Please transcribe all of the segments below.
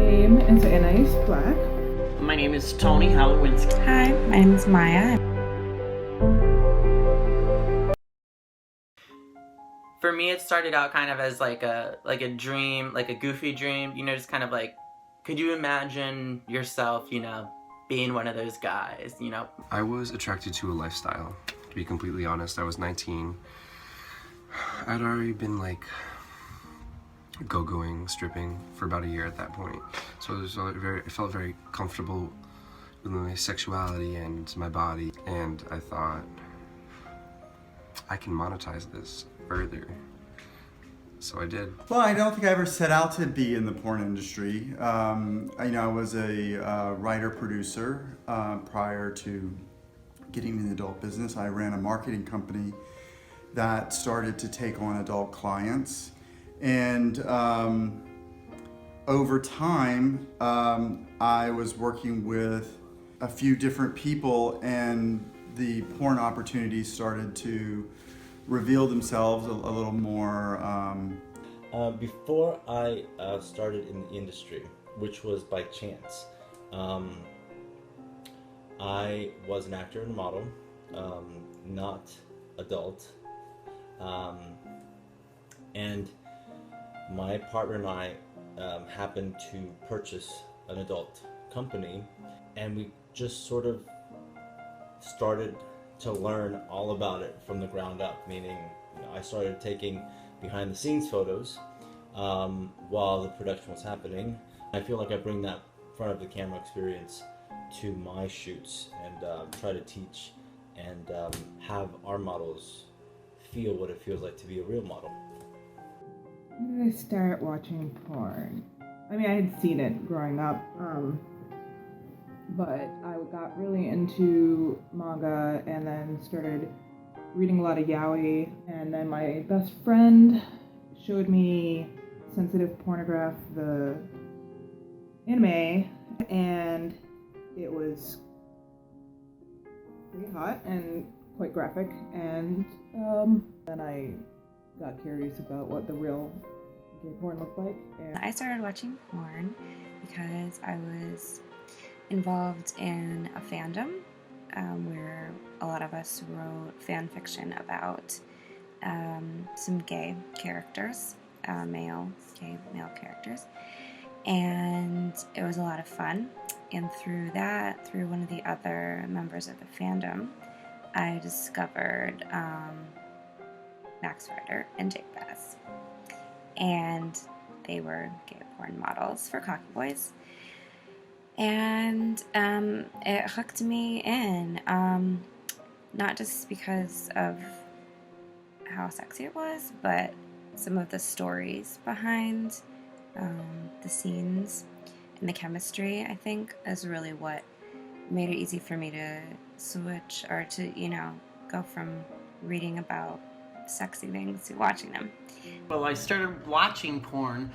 name is Anais Black. My name is Tony Halowinski. Hi, my name is Maya. For me, it started out kind of as like a dream, like a goofy dream, just kind of like, could you imagine yourself, being one of those guys, I was attracted to a lifestyle, to be completely honest. I was 19. I'd already been like go-going, stripping for about a year at that point. So I felt very comfortable with my sexuality and my body, and I thought, I can monetize this further. So I did. Well, I don't think I ever set out to be in the porn industry. I was a writer-producer prior to getting in the adult business. I ran a marketing company that started to take on adult clients. And over time, I was working with a few different people, and the porn opportunities started to reveal themselves a little more. Before I started in the industry, which was by chance, I was an actor and model, not adult, and my partner and I happened to purchase an adult company, and we just sort of started to learn all about it from the ground up, meaning I started taking behind the scenes photos while the production was happening. I feel like I bring that front of the camera experience to my shoots and try to teach and have our models feel what it feels like to be a real model. When did I start watching porn? I mean, I had seen it growing up, but I got really into manga and then started reading a lot of yaoi. And then my best friend showed me Sensitive Pornograph, the anime, and it was pretty hot and quite graphic. And then I got curious about what the real gay porn looked like. And I started watching porn because I was involved in a fandom where a lot of us wrote fan fiction about some gay characters, gay male characters, and it was a lot of fun. And through one of the other members of the fandom, I discovered Max Rider and Jake Bass, and they were gay porn models for Cocky Boys. And it hooked me in, not just because of how sexy it was, but some of the stories behind the scenes and the chemistry, I think, is really what made it easy for me to switch or to, go from reading about sexy things to watching them. Well, I started watching porn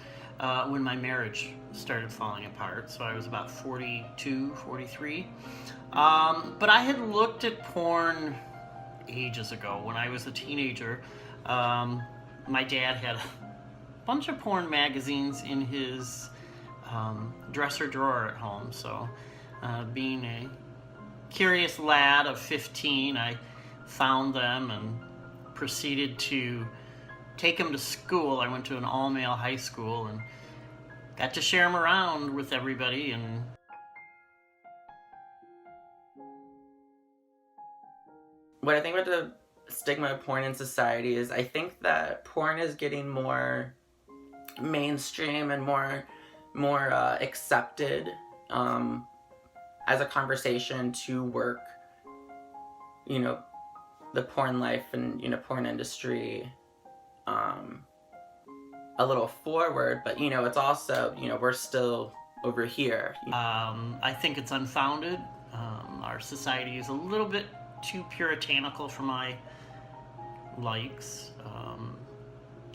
when my marriage started falling apart, so I was about 42, 43. But I had looked at porn ages ago when I was a teenager. My dad had a bunch of porn magazines in his dresser drawer at home, so being a curious lad of 15, I found them and proceeded to take them to school. I went to an all-male high school and got to share them around with everybody. And what I think about the stigma of porn in society is I think that porn is getting more mainstream and more accepted as a conversation to work, the porn life and, porn industry a little forward, but, it's also, we're still over here. I think it's unfounded. Our society is a little bit too puritanical for my likes.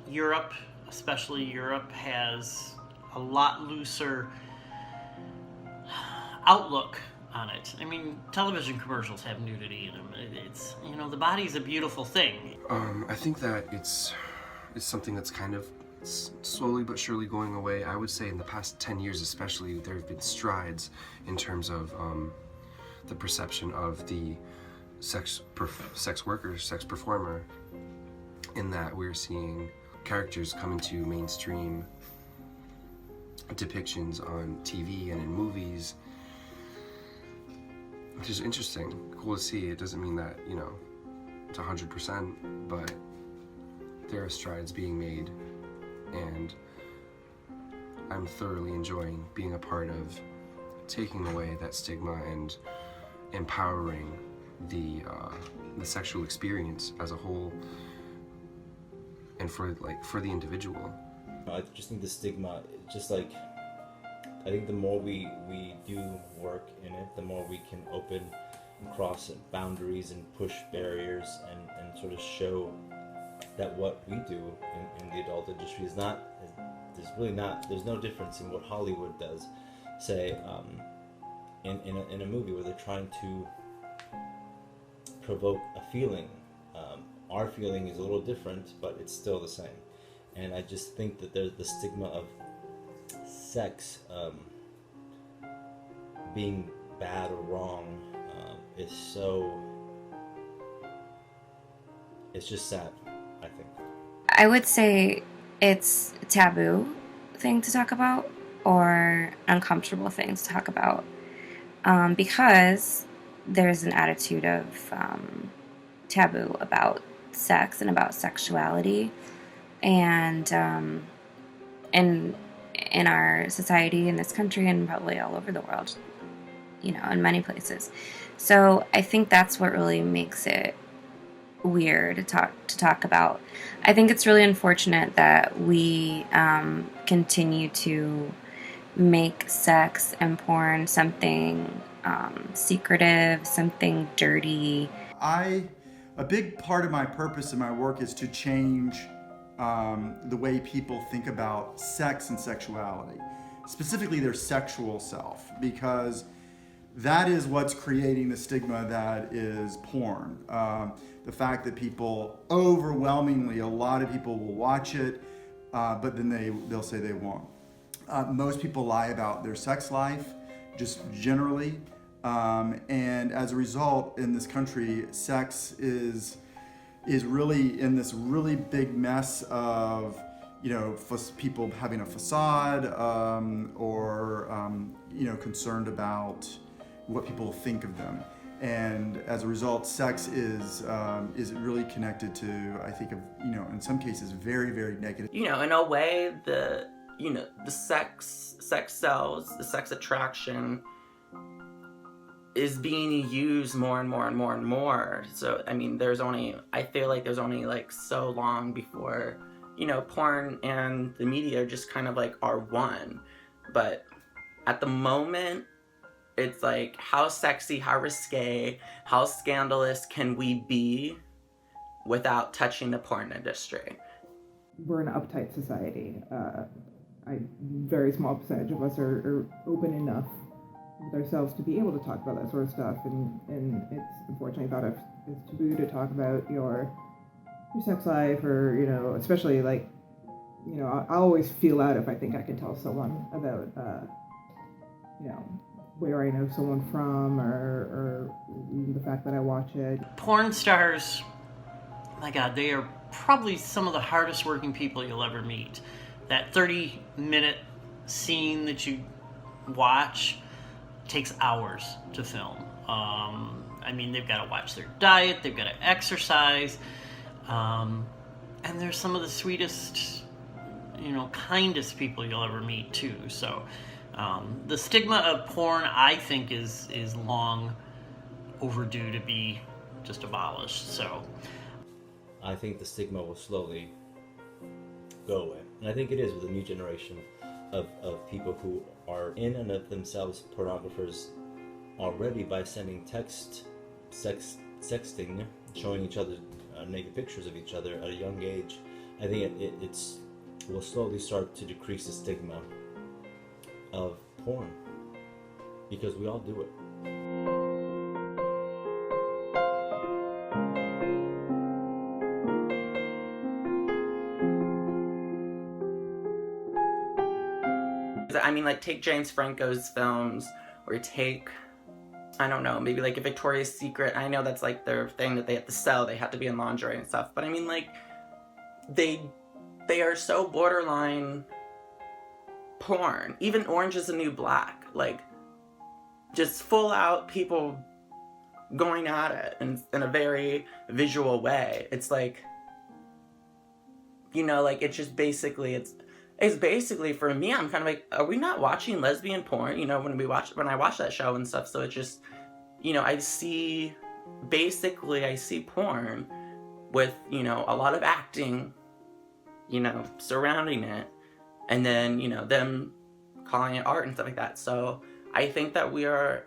Europe, especially Europe, has a lot looser outlook on it. I mean, television commercials have nudity in them. It's, the body's a beautiful thing. I think that it's something that's kind of slowly but surely going away. I would say in the past 10 years especially, there have been strides in terms of the perception of the sex worker, sex performer, in that we're seeing characters come into mainstream depictions on TV and in movies, which is interesting, cool to see. It doesn't mean that, you know, it's 100%, but there are strides being made, and I'm thoroughly enjoying being a part of taking away that stigma and empowering the sexual experience as a whole, and for the individual. I just think the stigma, just like, I think the more we do work in it, the more we can open and cross boundaries and push barriers and sort of show that what we do in the adult industry is not, there's no difference in what Hollywood does, say, in a movie where they're trying to provoke a feeling. Our feeling is a little different, but it's still the same. And I just think that there's the stigma of sex being bad or wrong is so, it's just sad, I think. I would say it's a taboo thing to talk about, or uncomfortable things to talk about, because there's an attitude of taboo about sex and about sexuality, and in our society, in this country, and probably all over the world, you know, in many places. So I think that's what really makes it weird to talk about. I think it's really unfortunate that we continue to make sex and porn something secretive, something dirty. A big part of my purpose in my work is to change the way people think about sex and sexuality, specifically their sexual self, because that is what's creating the stigma that is porn. The fact that people overwhelmingly, a lot of people will watch it, but then they'll say they won't. Most people lie about their sex life, just generally. And as a result, in this country, sex is really in this really big mess of, you know, people having a facade, or you know, concerned about what people think of them. And as a result, sex is really connected to, I think, of, you know, in some cases, very, very negative. You know, in a way, the sex sells, the sex attraction is being used more and more and more and more. So, I mean, I feel like there's only like so long before, you know, porn and the media just kind of like are one. But at the moment, it's like, how sexy, how risque, how scandalous can we be without touching the porn industry? We're an uptight society. A very small percentage of us are open enough with ourselves to be able to talk about that sort of stuff, and it's unfortunately thought of as taboo to talk about your sex life, or, you know, especially like, you know, I always feel out if I think I can tell someone about, you know, where I know someone from, or the fact that I watch it. Porn stars, my God, they are probably some of the hardest working people you'll ever meet. That 30-minute scene that you watch takes hours to film. I mean, they've got to watch their diet, they've got to exercise, and they're some of the sweetest, you know, kindest people you'll ever meet too. So the stigma of porn, I think, is long overdue to be just abolished. So I think the stigma will slowly go away. And I think it is with a new generation of people who are in and of themselves pornographers already, by sending sexting, showing each other naked pictures of each other at a young age. I think it will slowly start to decrease the stigma of porn, because we all do it. I mean, like, take James Franco's films, or take, I don't know, maybe like a Victoria's Secret. I know that's like their thing that they have to sell. They have to be in lingerie and stuff. But I mean, like, they are so borderline porn. Even Orange is the New Black. Like, just full out people going at it in a very visual way. It's like, you know, like, it's just basically, it's basically, for me, I'm kind of like, are we not watching lesbian porn? You know, when I watch that show and stuff. So it's just, you know, I see porn with, you know, a lot of acting, you know, surrounding it, and then, you know, them calling it art and stuff like that. So I think that we are,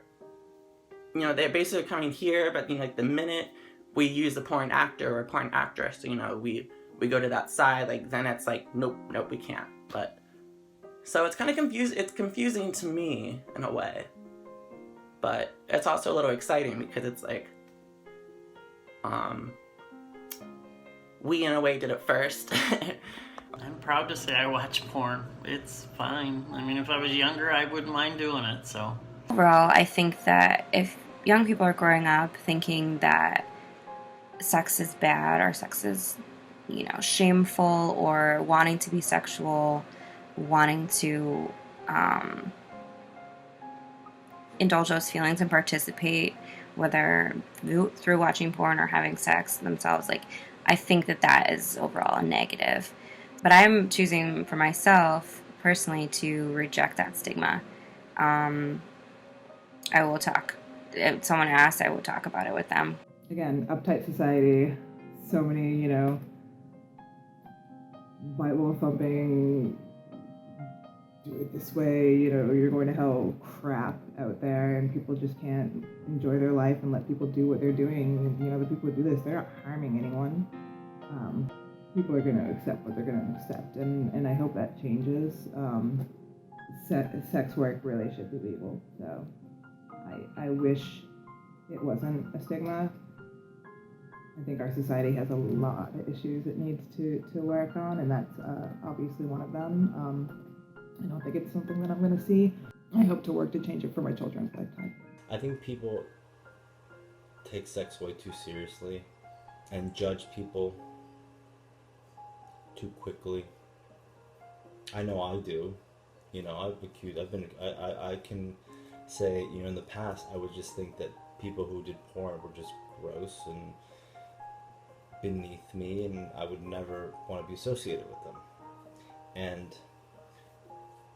you know, they're basically coming here, but, you know, like, the minute we use a porn actor or porn actress, you know, we go to that side, like, then it's like, nope, we can't. But, so it's kind of confusing to me in a way, but it's also a little exciting because it's like, we in a way did it first. I'm proud to say I watch porn. It's fine. I mean, if I was younger, I wouldn't mind doing it, so. Overall, I think that if young people are growing up thinking that sex is bad or sex is, you know, shameful, or wanting to be sexual, wanting to indulge those feelings and participate, whether through watching porn or having sex themselves, like, I think that is overall a negative. But I'm choosing for myself personally to reject that stigma. I will talk. If someone asks, I will talk about it with them. Again, uptight society, so many, you know, Bible thumping, do it this way, you know, you're going to hell crap out there, and people just can't enjoy their life and let people do what they're doing. And, you know, the people who do this, they're not harming anyone. People are going to accept what they're going to accept, and I hope that changes. Sex work really should be legal, so I wish it wasn't a stigma. I think our society has a lot of issues it needs to work on, and that's obviously one of them. I don't think it's something that I'm going to see. I hope to work to change it for my children's lifetime. I think people take sex way too seriously and judge people too quickly. I know I do. You know, I can say, you know, in the past, I would just think that people who did porn were just gross and beneath me, and I would never want to be associated with them. And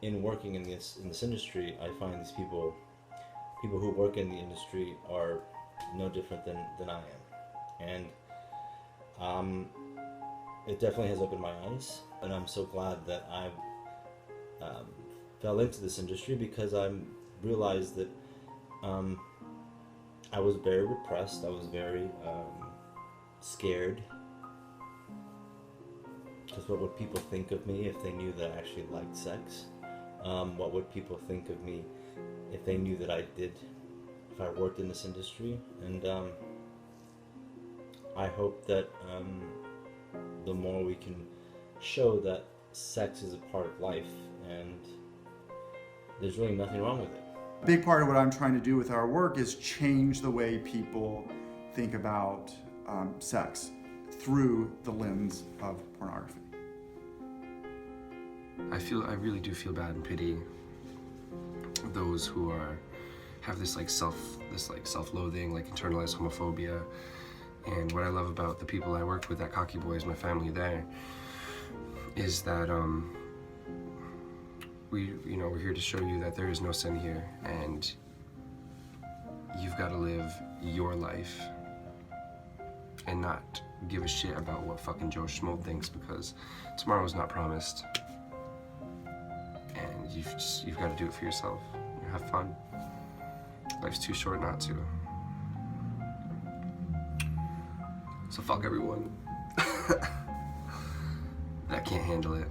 in working in this industry, I find these people who work in the industry are no different than I am. And it definitely has opened my eyes, and I'm so glad that I fell into this industry, because I realized that I was very repressed. I was very scared. Because what would people think of me if they knew that I actually liked sex? What would people think of me if they knew that if I worked in this industry? And I hope that the more we can show that sex is a part of life, and there's really nothing wrong with it. A big part of what I'm trying to do with our work is change the way people think about sex through the lens of pornography. I really do feel bad and pity those who have this self-loathing, like self-loathing, like internalized homophobia. And what I love about the people I worked with at Cocky Boys, my family there, is that we're here to show you that there is no sin here, and you've got to live your life and not give a shit about what fucking Joe Schmo thinks, because tomorrow's not promised, and you've got to do it for yourself. You have fun. Life's too short not to. So fuck everyone. I can't handle it.